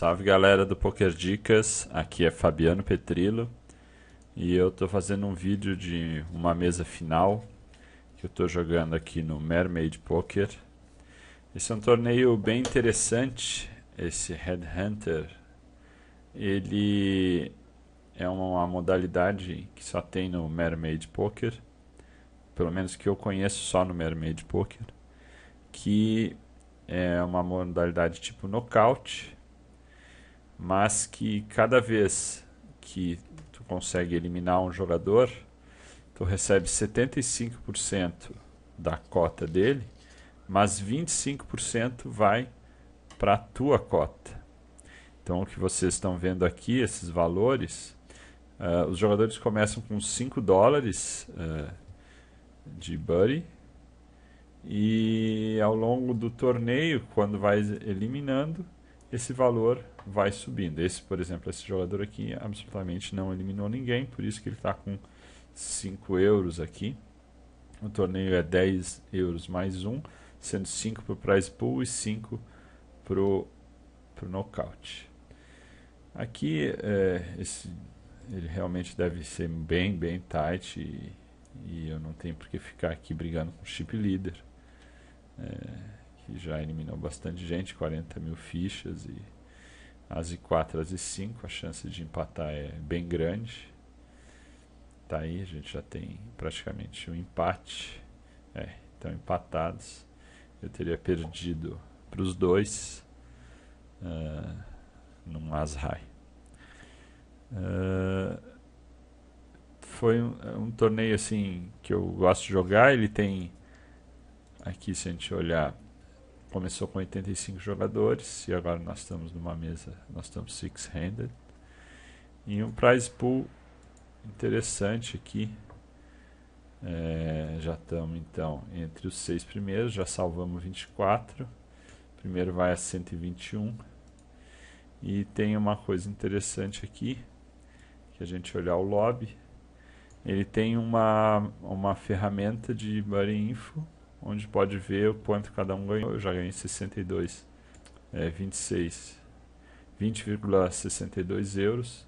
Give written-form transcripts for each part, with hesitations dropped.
Salve galera do Poker Dicas, aqui é Fabiano Petrillo e eu estou fazendo um vídeo de uma mesa final que eu estou jogando aqui no Mermaid Poker. Esse é um torneio bem interessante, esse Headhunter. Ele é uma modalidade que só tem no Mermaid Poker, pelo menos que eu conheço só no Mermaid Poker, que é uma modalidade tipo nocaute, mas que cada vez que tu consegue eliminar um jogador, tu recebe 75% da cota dele, mas 25% vai para a tua cota. Então o que vocês estão vendo aqui, esses valores, os jogadores começam com $5 de buddy, e ao longo do torneio, quando vai eliminando, esse valor vai subindo. Esse, por exemplo, esse jogador aqui absolutamente não eliminou ninguém, por isso que ele está com 5 euros aqui. O torneio é 10 euros mais 1, sendo 5 para o prize pool e 5 para o nocaute. Aqui ele realmente deve ser bem tight e eu não tenho por que ficar aqui brigando com o chip leader, que já eliminou bastante gente, 40 mil fichas, e as e4, as e5, a chance de empatar é bem grande. Tá aí, a gente já tem praticamente um empate. Estão empatados. Eu teria perdido para os dois num as-high. Foi um torneio assim que eu gosto de jogar. Ele tem, aqui se a gente olhar, começou com 85 jogadores e agora nós estamos numa mesa, nós estamos six-handed. E um prize pool interessante aqui. Já estamos então entre os 6 primeiros, já salvamos 24. O primeiro vai a 121. E tem uma coisa interessante aqui, que a gente olhar o lobby, ele tem uma ferramenta de buddy info, onde pode ver o quanto cada um ganhou. Eu já ganhei 20,62 euros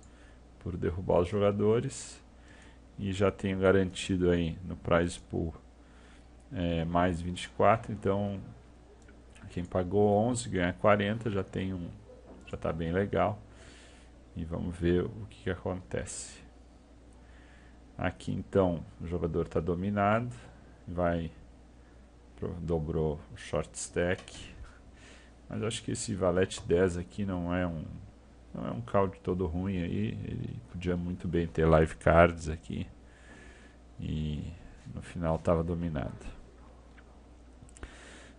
por derrubar os jogadores, e já tenho garantido aí no prize pool mais 24. Então quem pagou 11 ganha 40, já está bem legal. E vamos ver o que acontece. Aqui então o jogador está dominado, dobrou o short stack, mas acho que esse valete 10 aqui não é um call todo ruim aí. Ele podia muito bem ter live cards aqui e no final estava dominado.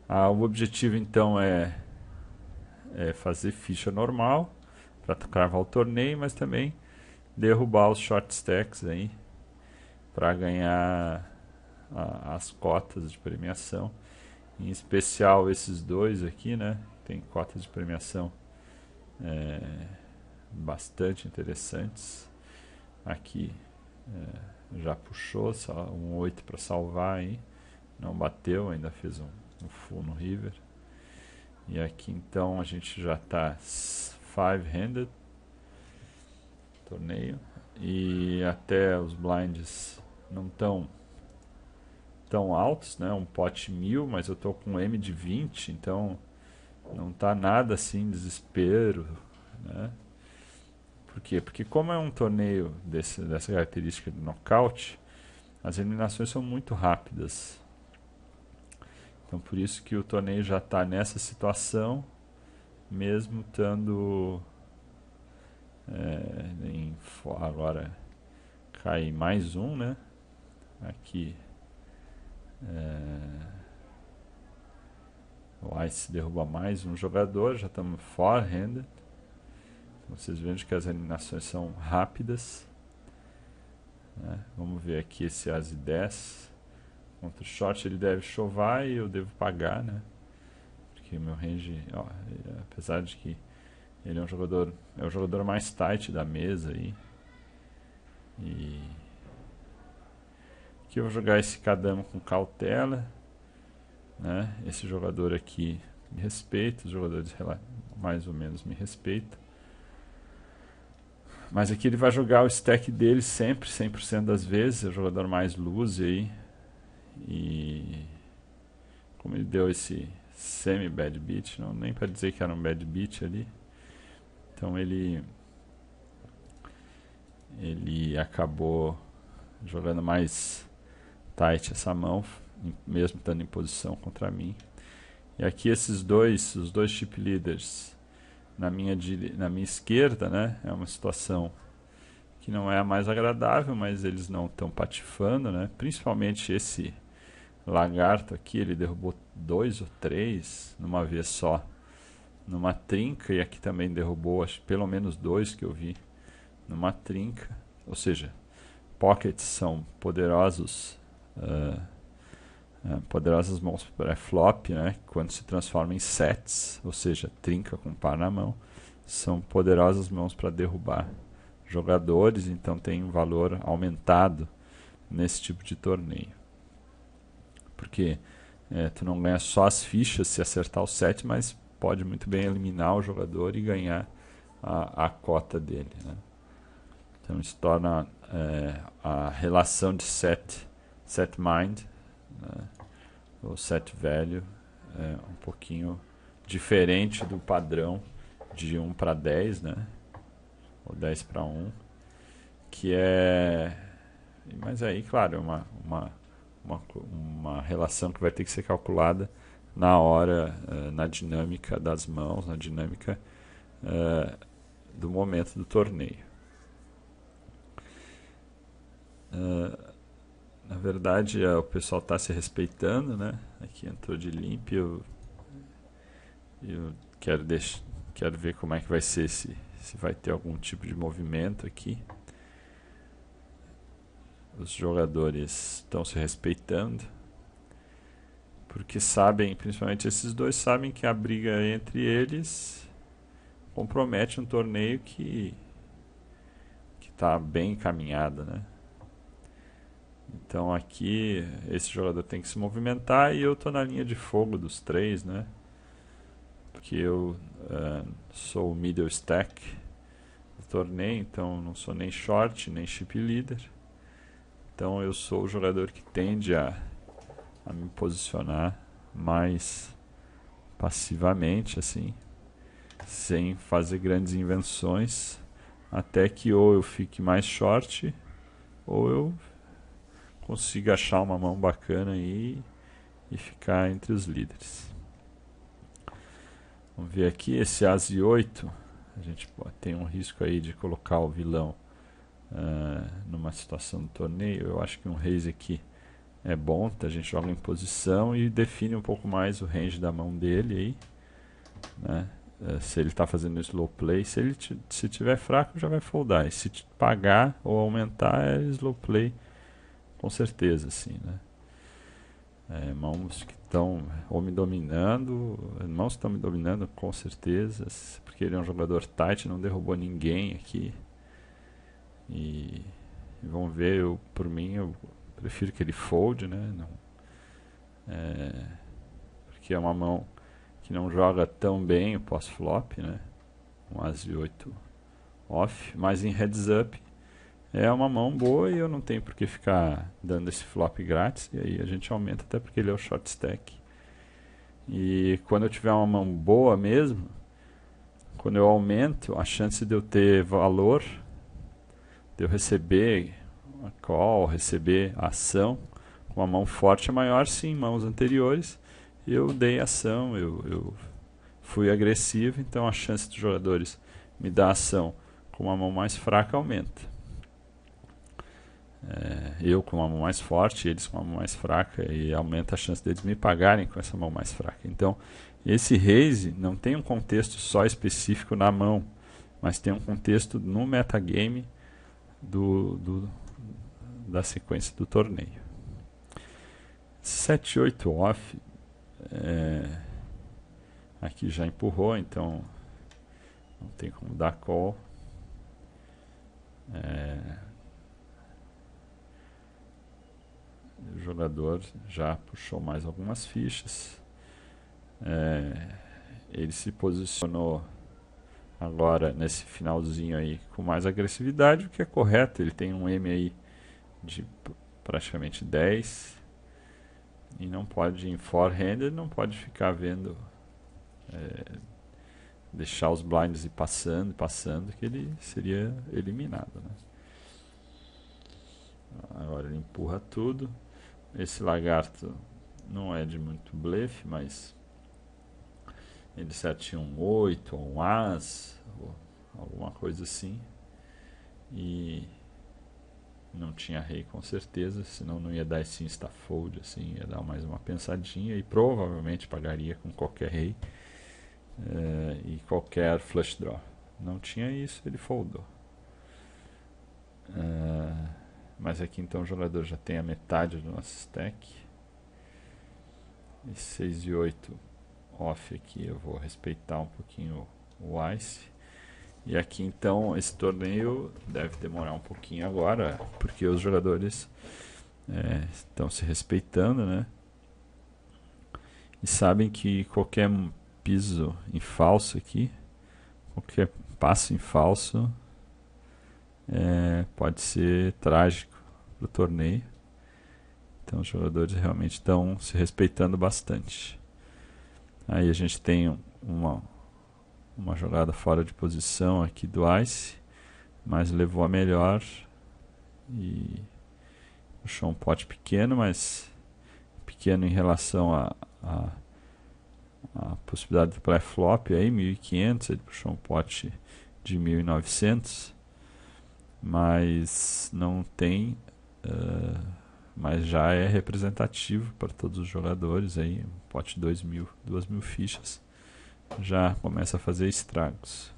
O objetivo então é fazer ficha normal para cravar o torneio, mas também derrubar os short stacks aí para ganhar as cotas de premiação, em especial esses dois aqui, né? Tem cotas de premiação bastante interessantes. Aqui já puxou um 8 para salvar aí, não bateu, ainda fez um full no river. E aqui então a gente já está five-handed torneio, e até os blinds não estão tão altos, né? Um pot 1000, mas eu estou com M de 20, então não está nada assim desespero, né? Por quê? Porque como é um torneio dessa característica de knockout, as eliminações são muito rápidas. Então por isso que o torneio já está nessa situação, mesmo estando agora cai mais um, né? Aqui o Ice derruba mais um jogador, já estamos four-handed. Então, vocês veem que as eliminações são rápidas, né? Vamos ver aqui esse As e 10 contra o short. Ele deve chovar e eu devo pagar, né? Porque meu range, apesar de que ele é o jogador mais tight da mesa aí. E aqui eu vou jogar esse Kadama com cautela, né? Esse jogador aqui me respeita, os jogadores mais ou menos me respeitam. Mas aqui ele vai jogar o stack dele sempre, 100% das vezes, é o jogador mais loose aí. E como ele deu esse semi-bad beat, não nem para dizer que era um bad beat ali. Então ele acabou jogando mais tight essa mão, mesmo estando em posição contra mim. E aqui os dois chip leaders na minha esquerda, né? É uma situação que não é a mais agradável, mas eles não estão patifando, né? Principalmente esse lagarto aqui, ele derrubou 2 ou 3 numa vez só, numa trinca, e aqui também derrubou acho, pelo menos 2 que eu vi numa trinca. Ou seja, pockets são poderosos, poderosas mãos pré-flop, né? Quando se transformam em sets, ou seja, trinca com par na mão, são poderosas mãos para derrubar jogadores, então tem um valor aumentado nesse tipo de torneio. Porque tu não ganha só as fichas se acertar o set, mas pode muito bem eliminar o jogador e ganhar a cota dele, né? Então isso torna a relação de set mind, né, ou set value, um pouquinho diferente do padrão de 1 para 10, né? Ou 10 para 1, que é... Mas aí, claro, é uma relação que vai ter que ser calculada na hora, na dinâmica das mãos, na dinâmica do momento do torneio. Na verdade, o pessoal está se respeitando, né? Aqui entrou de limpo. Eu quero ver como é que vai ser, se vai ter algum tipo de movimento aqui. Os jogadores estão se respeitando, porque sabem, principalmente esses dois, sabem que a briga entre eles compromete um torneio que está bem encaminhado, né? Então aqui esse jogador tem que se movimentar e eu estou na linha de fogo dos 3, né? Porque eu sou o middle stack do torneio, então não sou nem short nem chip leader. Então eu sou o jogador que tende a me posicionar mais passivamente, assim, sem fazer grandes invenções, até que ou eu fique mais short ou eu consiga achar uma mão bacana aí e ficar entre os líderes. Vamos ver aqui, esse As e 8, a gente tem um risco aí de colocar o vilão numa situação do torneio. Eu acho que um raise aqui é bom, a gente joga em posição e define um pouco mais o range da mão dele aí, né? Se ele está fazendo slow play, se tiver fraco já vai foldar, e se pagar ou aumentar é slow play com certeza, assim, né? Mãos que estão ou me dominando, mãos que estão me dominando com certeza, porque ele é um jogador tight, não derrubou ninguém aqui. E vamos ver, por mim eu prefiro que ele fold, né? Não, porque é uma mão que não joga tão bem o pós-flop, né? Um As e 8 off, mas em heads up é uma mão boa e eu não tenho por que ficar dando esse flop grátis. E aí a gente aumenta, até porque ele é o short stack. E quando eu tiver uma mão boa mesmo, quando eu aumento, a chance de eu ter valor, de eu receber a call, receber a ação com uma mão forte é maior. Sim, em mãos anteriores eu dei ação, eu fui agressivo, então a chance dos jogadores me dar ação com uma mão mais fraca aumenta. Eu com uma mão mais forte, eles com uma mão mais fraca, e aumenta a chance deles me pagarem com essa mão mais fraca. Então esse raise não tem um contexto só específico na mão, mas tem um contexto no metagame da sequência do torneio. 7-8 off, aqui já empurrou, então não tem como dar call. O jogador já puxou mais algumas fichas. Ele se posicionou agora nesse finalzinho aí com mais agressividade, o que é correto. Ele tem um M aí de praticamente 10 e não pode, em forehand, ele não pode ficar vendo, deixar os blinds ir passando, que ele seria eliminado, né? Agora ele empurra tudo. Esse lagarto não é de muito blefe, mas ele sete um 8 ou um as, ou alguma coisa assim. E não tinha rei com certeza, senão não ia dar esse insta fold assim, ia dar mais uma pensadinha e provavelmente pagaria com qualquer rei e qualquer flush draw. Não tinha isso, ele foldou. Mas aqui então o jogador já tem a metade do nosso stack. E 6 e 8 off aqui, eu vou respeitar um pouquinho o ice. E aqui então esse torneio deve demorar um pouquinho agora, porque os jogadores estão se respeitando, né? E sabem que qualquer piso em falso aqui, qualquer passo em falso pode ser trágico para o torneio. Então os jogadores realmente estão se respeitando bastante. Aí a gente tem uma jogada fora de posição aqui do ice, mas levou a melhor e puxou um pote pequeno, mas pequeno em relação a possibilidade do pré-flop aí, 1500, ele puxou um pote de 1900, mas não tem, mas já é representativo para todos os jogadores aí, um pote de 2.000 fichas, já começa a fazer estragos.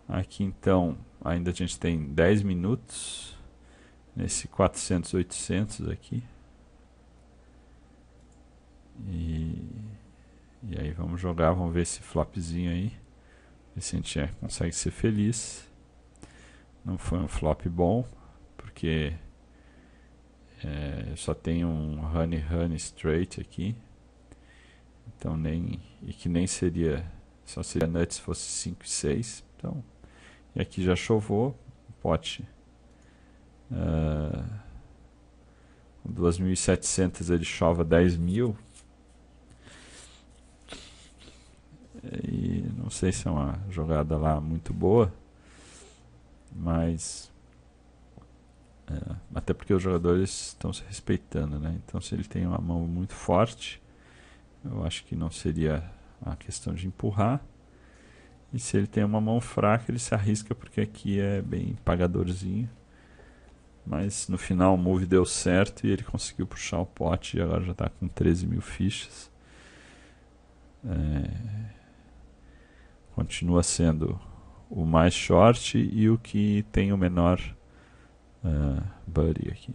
Aqui então, ainda a gente tem 10 minutos, nesse 400, 800 aqui. E aí vamos jogar, vamos ver esse flopzinho aí, ver se a gente consegue ser feliz. Não foi um flop bom, porque só tem um honey straight aqui, então que nem seria, só seria nuts se fosse 5 e 6. Então, e aqui já chovou, o pote 2.700 ele chova 10.000. E não sei se é uma jogada lá muito boa, mas até porque os jogadores estão se respeitando, né? Então se ele tem uma mão muito forte, eu acho que não seria a questão de empurrar. E se ele tem uma mão fraca, ele se arrisca, porque aqui é bem pagadorzinho. Mas no final o move deu certo e ele conseguiu puxar o pote e agora já está com 13.000 fichas. Continua sendo o mais short e o que tem o menor buddy aqui.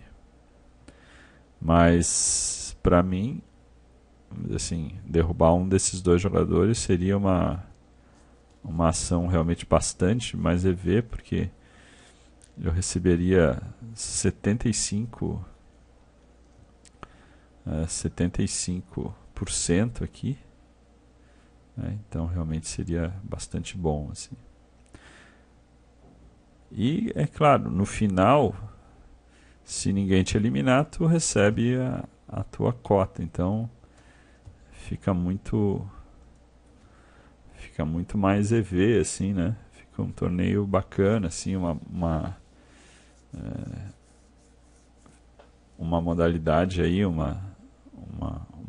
Mas para mim, assim, derrubar um desses dois jogadores seria uma ação realmente bastante mais EV, porque eu receberia 75% aqui. Então realmente seria bastante bom assim. E é claro, no final, se ninguém te eliminar, tu recebe a tua cota. Então fica muito mais EV assim, né? Fica um torneio bacana assim, uma modalidade aí, um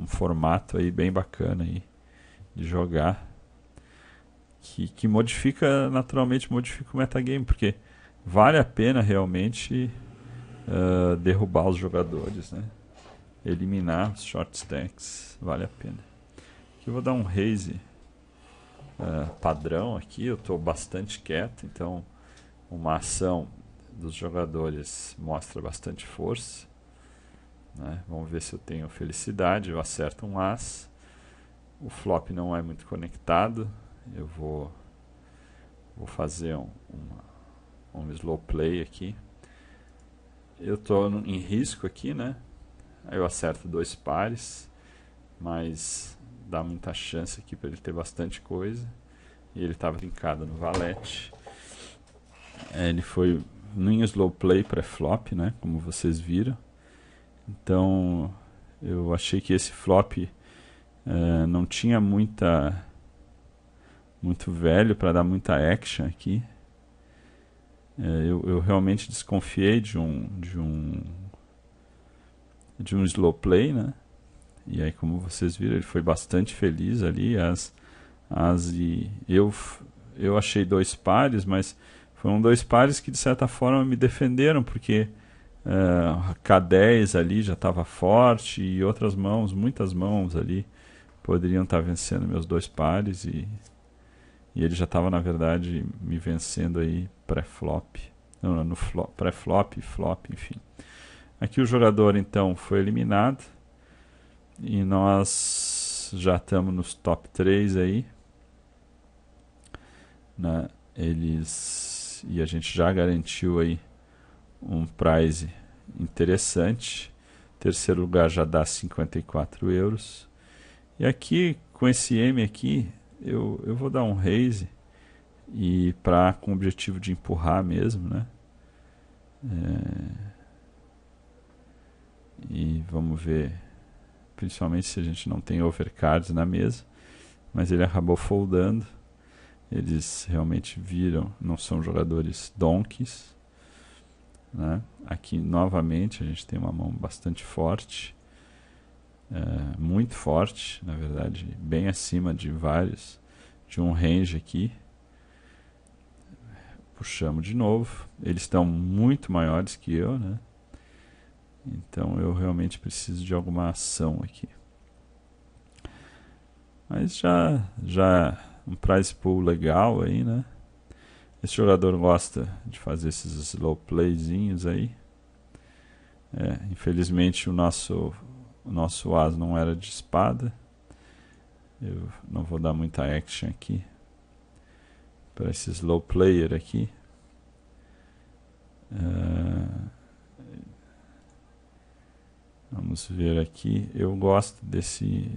formato aí bem bacana aí de jogar, que naturalmente modifica o metagame, porque vale a pena realmente derrubar os jogadores, né? Eliminar os short stacks, vale a pena. Aqui eu vou dar um raise padrão aqui, eu estou bastante quieto, então uma ação dos jogadores mostra bastante força, né? Vamos ver se eu tenho felicidade, eu acerto um as. O flop não é muito conectado. Eu vou fazer um slow play aqui. Eu estou em risco aqui, né? Aí eu acerto 2 pares, mas dá muita chance aqui para ele ter bastante coisa. e ele estava trincado no valete. Ele foi em slow play pré-flop, né, como vocês viram. Então eu achei que esse flop não tinha muito velho para dar muita action aqui. Eu realmente desconfiei de um slow play, né? E aí, como vocês viram, ele foi bastante feliz ali. Eu achei 2 pares, mas foram 2 pares que de certa forma me defenderam, porque K10 ali já estava forte e outras mãos, muitas mãos ali poderiam estar vencendo meus 2 pares e ele já estava na verdade me vencendo aí pré-flop, no pré-flop, flop, enfim. Aqui o jogador então foi eliminado e nós já estamos nos top 3 aí, né? E a gente já garantiu aí um prize interessante. Terceiro lugar já dá 54 euros. E aqui, com esse M aqui, eu vou dar um raise e com o objetivo de empurrar mesmo, né? E vamos ver, principalmente se a gente não tem overcards na mesa, mas ele acabou foldando. Eles realmente viram, não são jogadores donkeys, né? Aqui novamente a gente tem uma mão bastante forte, muito forte, na verdade, bem acima de um range aqui. Puxamos de novo, eles estão muito maiores que eu, né? Então eu realmente preciso de alguma ação aqui. Mas já um prize pool legal aí, né? Esse jogador gosta de fazer esses slow playzinhos aí. Infelizmente o nosso as não era de espada. Eu não vou dar muita action aqui para esse slow player aqui. Vamos ver aqui. Eu gosto desse,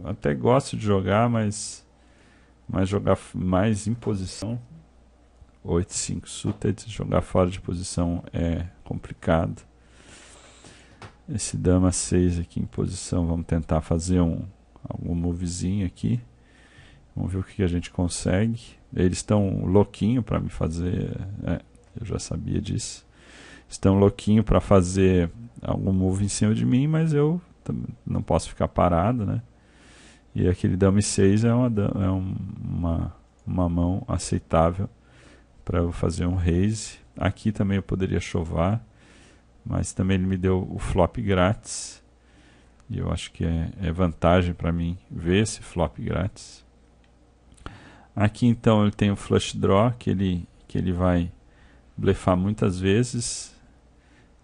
até gosto de jogar, mas jogar mais em posição. 8-5 suited, jogar fora de posição é complicado. Esse dama 6 aqui em posição, vamos tentar fazer algum movezinho aqui. Vamos ver o que a gente consegue. Eles estão louquinho para me fazer, eu já sabia disso. Estão louquinho para fazer algum move em cima de mim, mas eu não posso ficar parado, né? E aquele dama 6 é uma mão aceitável para eu fazer um raise. Aqui também eu poderia chovar, mas também ele me deu o flop grátis. E eu acho que é vantagem para mim ver esse flop grátis. Aqui então ele tem o flush draw, que ele vai blefar muitas vezes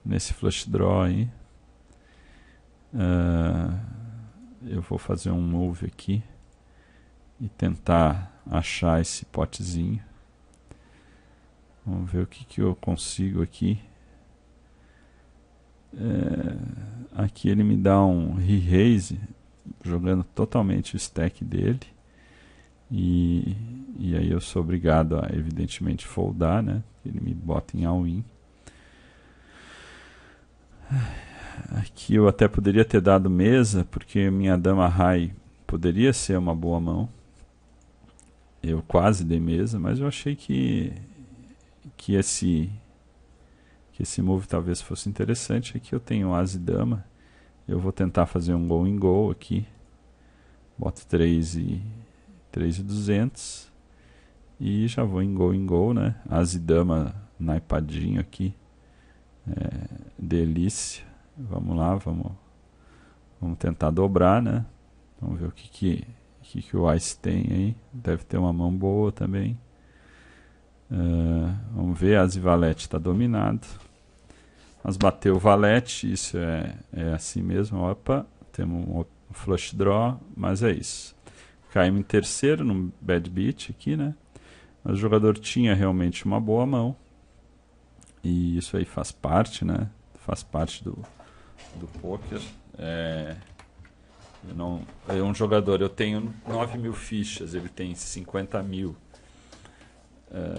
nesse flush draw aí. Eu vou fazer um move aqui e tentar achar esse potezinho. Vamos ver o que eu consigo aqui. Aqui ele me dá um re-raise, jogando totalmente o stack dele. E aí eu sou obrigado a, evidentemente, foldar, né? Ele me bota em all-in. Aqui eu até poderia ter dado mesa, porque minha dama high poderia ser uma boa mão. Eu quase dei mesa, mas eu achei que esse move talvez fosse interessante. Aqui eu tenho as e dama. Eu vou tentar fazer um go in go aqui. Boto 3.200 e já vou em go, né? As e dama naipadinho aqui. Delícia. Vamos lá, vamos tentar dobrar, né? Vamos ver o que o Ice tem aí. Deve ter uma mão boa também. Vamos ver, as e valete está dominado. Mas bateu o valete, isso é assim mesmo. Opa, temos um flush draw, mas é isso. Caímos em terceiro, num bad beat aqui, né? Mas o jogador tinha realmente uma boa mão. E isso aí faz parte, né? Faz parte do poker. Um jogador, eu tenho 9.000 fichas, ele tem 50.000.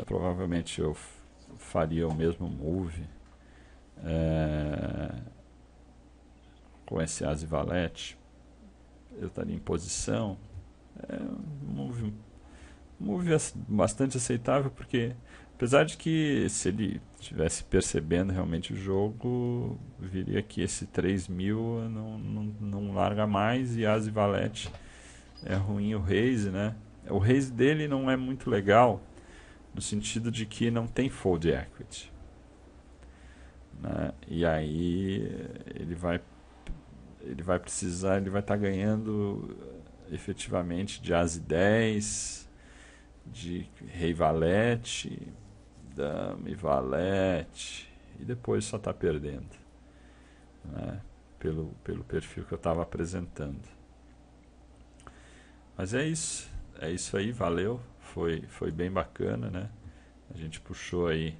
Provavelmente eu faria o mesmo move com esse as e valete. Eu estaria em posição. Um move bastante aceitável, porque apesar de que se ele estivesse percebendo realmente o jogo, viria que esse 3.000 não larga mais, e as e valete é ruim o raise, né? O raise dele não é muito legal, no sentido de que não tem fold equity, né? E aí ele vai precisar, ele vai estar ganhando efetivamente de as e 10, de rei valete, dama e valete, e depois só está perdendo, né? Pelo perfil que eu estava apresentando. Mas é isso aí, valeu, foi bem bacana, né? A gente puxou aí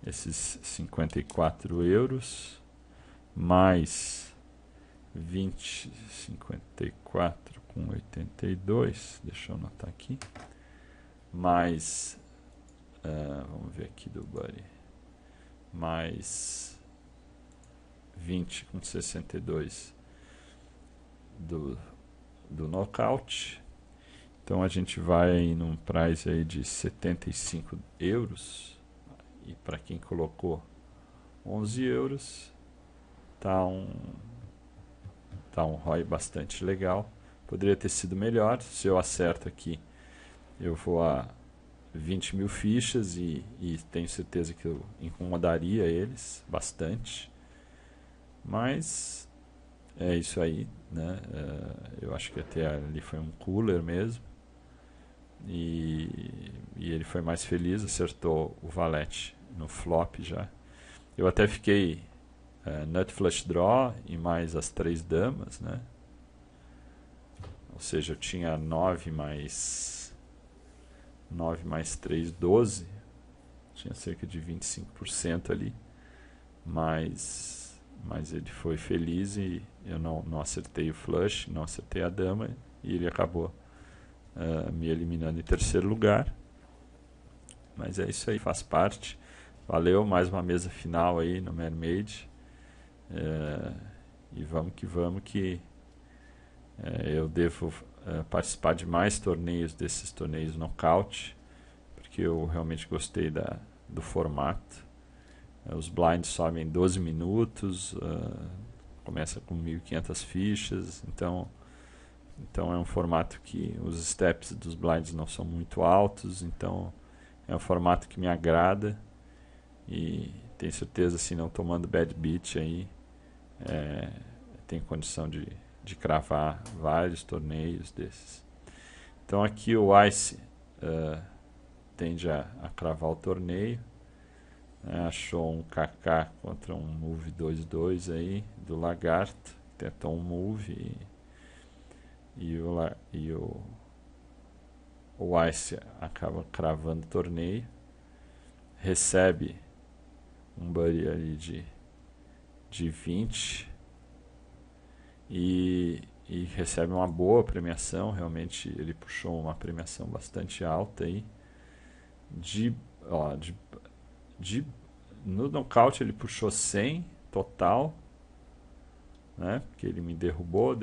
esses 54 euros, mais 20, 54 com 82, deixa eu anotar aqui, mais, vamos ver aqui do Buddy, mais 20 com 62 do knockout. Então a gente vai num price aí de 75 euros, e para quem colocou 11 euros, tá um ROI bastante legal. Poderia ter sido melhor. Se eu acerto aqui, eu vou a 20.000 fichas, e tenho certeza que eu incomodaria eles bastante. Mas é isso aí, né? Eu acho que até ali foi um cooler mesmo. E ele foi mais feliz, acertou o valete no flop já. Eu até fiquei nut flush draw e mais as 3 damas, né? Ou seja, eu tinha 9 mais 3, 12. Tinha cerca de 25% ali. Mas ele foi feliz, e eu não acertei o flush, não acertei a dama, e ele acabou me eliminando em terceiro lugar. Mas é isso aí, faz parte. Valeu, mais uma mesa final aí no Mermaid. E vamos que eu devo participar de mais torneios, desses torneios knockout, porque eu realmente gostei do formato. Os blinds sobem em 12 minutos, começa com 1.500 fichas, então é um formato que os steps dos blinds não são muito altos, então é um formato que me agrada, e tenho certeza, se não tomando bad beat aí, tem condição de cravar vários torneios desses. Então aqui o Ice tende a cravar o torneio, né? Achou um KK contra um move 2-2 aí do Lagarto, tentou um move, e o Ice acaba cravando o torneio, recebe um buddy ali de 20, e recebe uma boa premiação. Realmente ele puxou uma premiação bastante alta aí. No nocaute ele puxou 100 total, né? Porque ele me derrubou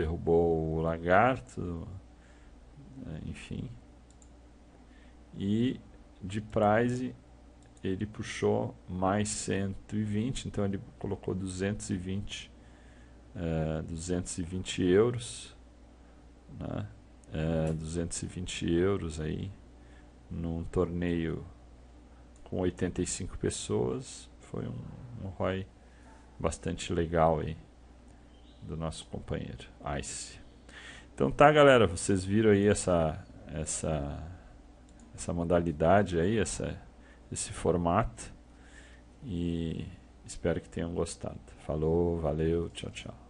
o Lagarto, enfim. E de prize ele puxou mais 120, então ele colocou 220 euros, né? 220 euros aí num torneio com 85 pessoas. Foi um ROI bastante legal aí do nosso companheiro Ice. Então tá, galera, vocês viram aí essa modalidade aí, esse formato, e espero que tenham gostado. Falou, valeu, tchau, tchau.